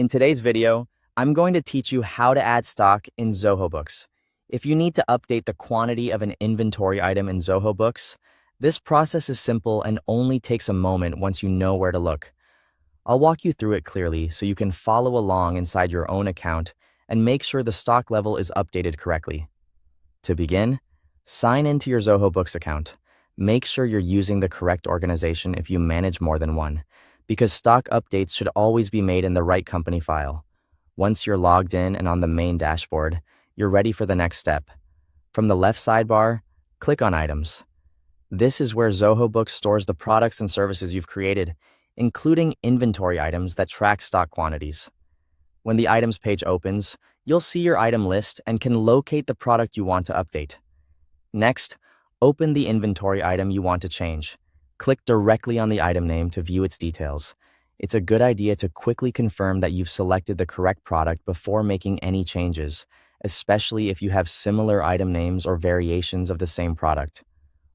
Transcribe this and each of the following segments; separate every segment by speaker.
Speaker 1: In today's video, I'm going to teach you how to add stock in Zoho Books. If you need to update the quantity of an inventory item in Zoho Books, this process is simple and only takes a moment once you know where to look. I'll walk you through it clearly so you can follow along inside your own account and make sure the stock level is updated correctly. To begin, sign into your Zoho Books account. Make sure you're using the correct organization if you manage more than one, because stock updates should always be made in the right company file. Once you're logged in and on the main dashboard, you're ready for the next step. From the left sidebar, click on Items. This is where Zoho Books stores the products and services you've created, including inventory items that track stock quantities. When the Items page opens, you'll see your item list and can locate the product you want to update. Next, open the inventory item you want to change. Click directly on the item name to view its details. It's a good idea to quickly confirm that you've selected the correct product before making any changes, especially if you have similar item names or variations of the same product.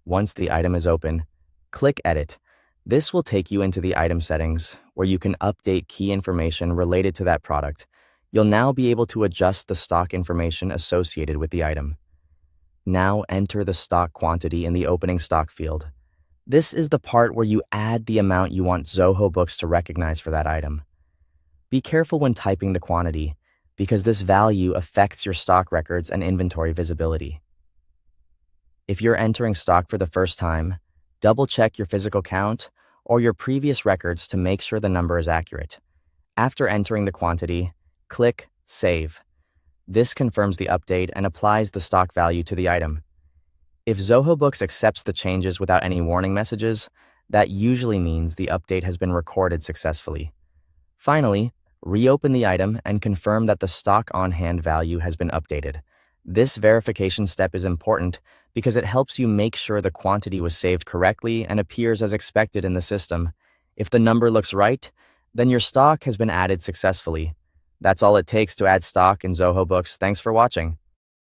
Speaker 1: Once the item is open, click Edit. This will take you into the item settings, where you can update key information related to that product. You'll now be able to adjust the stock information associated with the item. Now enter the stock quantity in the opening stock field. This is the part where you add the amount you want Zoho Books to recognize for that item. Be careful when typing the quantity, because this value affects your stock records and inventory visibility. If you're entering stock for the first time, double-check your physical count or your previous records to make sure the number is accurate. After entering the quantity, click Save. This confirms the update and applies the stock value to the item. If Zoho Books accepts the changes without any warning messages, that usually means the update has been recorded successfully. Finally, reopen the item and confirm that the stock on-hand value has been updated. This verification step is important because it helps you make sure the quantity was saved correctly and appears as expected in the system. If the number looks right, then your stock has been added successfully. That's all it takes to add stock in Zoho Books. Thanks for watching.